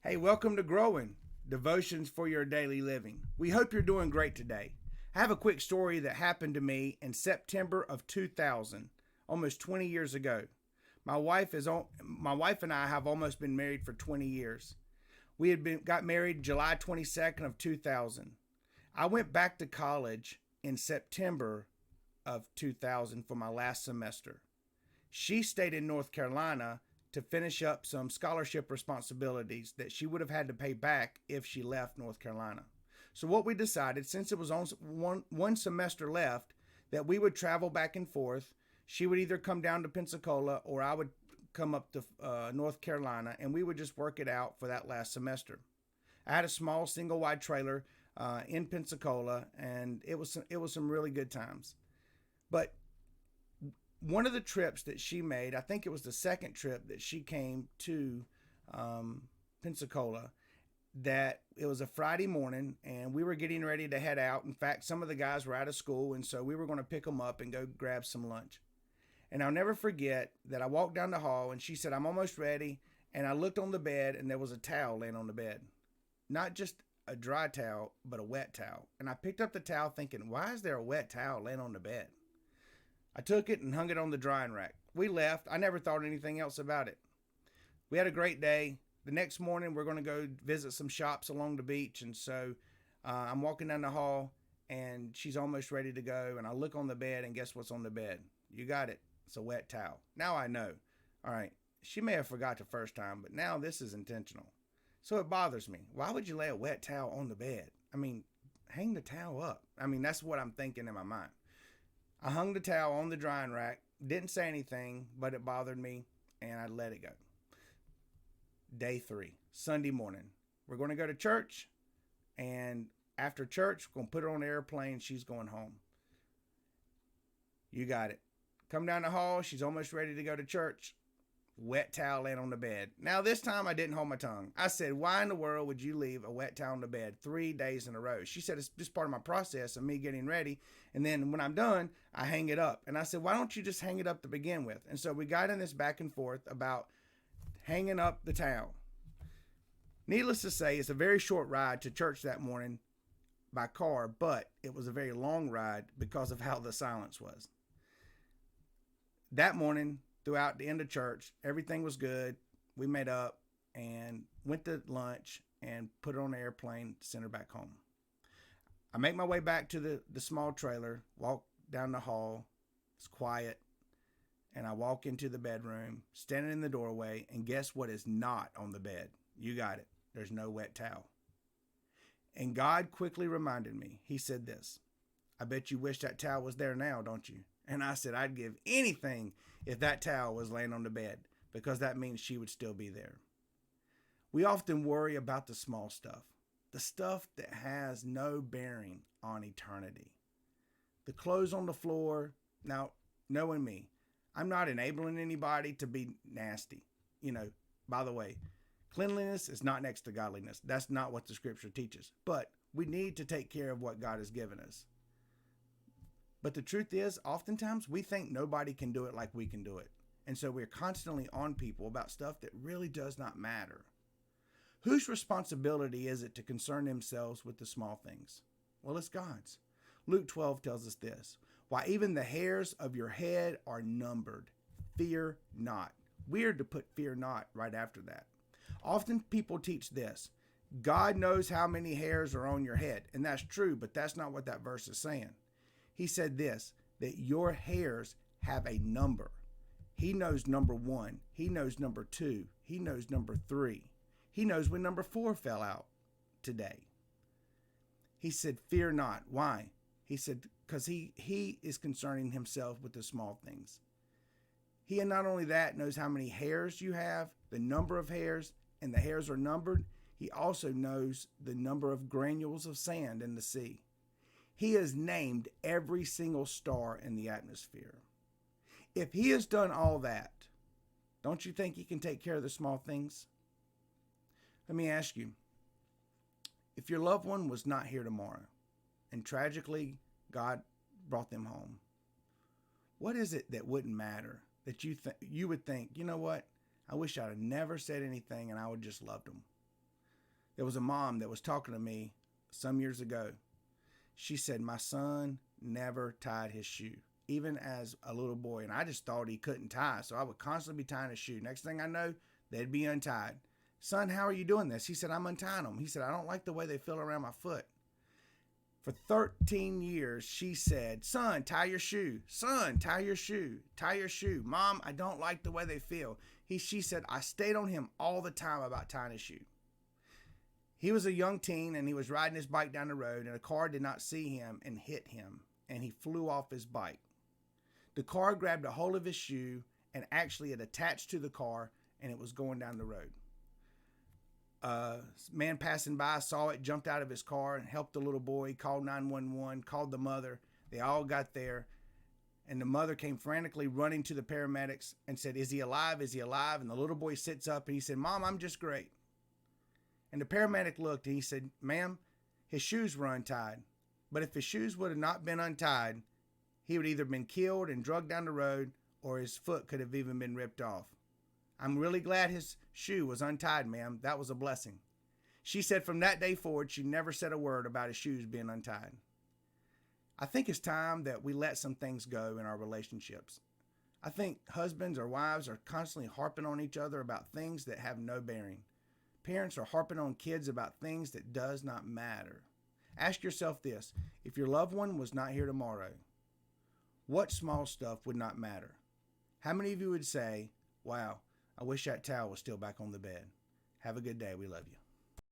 Hey, welcome to Growing Devotions for Your Daily Living. We hope you're doing great today. I have a quick story that happened to me in September of 2000, almost 20 years ago. My wife and I have almost been married for 20 years. We got married July 22nd of 2000. I went back to college in September of 2000 for my last semester. She stayed in North Carolina to finish up some scholarship responsibilities that she would have had to pay back if she left North Carolina. So what we decided, since it was on one semester left, that we would travel back and forth. She would either come down to Pensacola or I would come up to North Carolina, and we would just work it out for that last semester. I had a small single wide trailer in Pensacola, and it was some really good times. But one of the trips that she made, I think it was the second trip that she came to Pensacola, that it was a Friday morning and we were getting ready to head out. In fact, some of the guys were out of school, and so we were going to pick them up and go grab some lunch. And I'll never forget that I walked down the hall and she said, "I'm almost ready." And I looked on the bed and there was a towel laying on the bed. Not just a dry towel, but a wet towel. And I picked up the towel thinking, why is there a wet towel laying on the bed? I took it and hung it on the drying rack. We left. I never thought anything else about it. We had a great day. The next morning, we're going to go visit some shops along the beach. And so I'm walking down the hall, and she's almost ready to go. And I look on the bed, and guess what's on the bed? You got it. It's a wet towel. Now I know. All right. She may have forgot the first time, but now this is intentional. So it bothers me. Why would you lay a wet towel on the bed? I mean, hang the towel up. I mean, that's what I'm thinking in my mind. I hung the towel on the drying rack, didn't say anything, but it bothered me, and I let it go. Day 3, Sunday morning. We're going to go to church, and after church, we're going to put her on the airplane. She's going home. You got it. Come down the hall. She's almost ready to go to church. Wet towel laying on the bed. Now, this time I didn't hold my tongue. I said, why in the world would you leave a wet towel on the bed 3 days in a row? She said, it's just part of my process of me getting ready. And then when I'm done, I hang it up. And I said, why don't you just hang it up to begin with? And so we got in this back and forth about hanging up the towel. Needless to say, it's a very short ride to church that morning by car, but it was a very long ride because of how the silence was. That morning, throughout the end of church, everything was good. We made up and went to lunch and put her on the airplane to send her back home. I make my way back to the small trailer, walk down the hall. It's quiet. And I walk into the bedroom, standing in the doorway, and guess what is not on the bed? You got it. There's no wet towel. And God quickly reminded me. He said this, "I bet you wish that towel was there now, don't you?" And I said, I'd give anything if that towel was laying on the bed, because that means she would still be there. We often worry about the small stuff, the stuff that has no bearing on eternity. The clothes on the floor. Now, knowing me, I'm not enabling anybody to be nasty. By the way, cleanliness is not next to godliness. That's not what the scripture teaches. But we need to take care of what God has given us. But the truth is, oftentimes we think nobody can do it like we can do it. And so we're constantly on people about stuff that really does not matter. Whose responsibility is it to concern themselves with the small things? Well, it's God's. Luke 12 tells us this, "Why, even the hairs of your head are numbered. Fear not." Weird to put fear not right after that. Often people teach this, God knows how many hairs are on your head. And that's true, but that's not what that verse is saying. He said this, that your hairs have a number. He knows number 1. He knows number 2. He knows number 3. He knows when number 4 fell out today. He said, fear not. Why? He said, because he is concerning himself with the small things. He, and not only that, knows how many hairs you have, the number of hairs, and the hairs are numbered. He also knows the number of granules of sand in the sea. He has named every single star in the atmosphere. If he has done all that, don't you think he can take care of the small things? Let me ask you, if your loved one was not here tomorrow, and tragically God brought them home, what is it that wouldn't matter that you would think, you know what? I wish I'd have never said anything and I would just loved them. There was a mom that was talking to me some years ago. She said, my son never tied his shoe, even as a little boy. And I just thought he couldn't tie. So I would constantly be tying his shoe. Next thing I know, they'd be untied. Son, how are you doing this? He said, I'm untying them. He said, I don't like the way they feel around my foot. For 13 years, she said, son, tie your shoe. Son, tie your shoe. Tie your shoe. Mom, I don't like the way they feel. She said, I stayed on him all the time about tying his shoe. He was a young teen and he was riding his bike down the road and a car did not see him and hit him and he flew off his bike. The car grabbed a hold of his shoe and actually it attached to the car and it was going down the road. Man passing by saw it, jumped out of his car and helped the little boy, called 911, called the mother. They all got there and the mother came frantically running to the paramedics and said, is he alive? Is he alive? And the little boy sits up and he said, Mom, I'm just great. And the paramedic looked and he said, ma'am, his shoes were untied. But if his shoes would have not been untied, he would either have been killed and drugged down the road or his foot could have even been ripped off. I'm really glad his shoe was untied, ma'am. That was a blessing. She said from that day forward, she never said a word about his shoes being untied. I think it's time that we let some things go in our relationships. I think husbands or wives are constantly harping on each other about things that have no bearing. Parents are harping on kids about things that does not matter. Ask yourself this, if your loved one was not here tomorrow, what small stuff would not matter? How many of you would say, wow, I wish that towel was still back on the bed? Have a good day. We love you.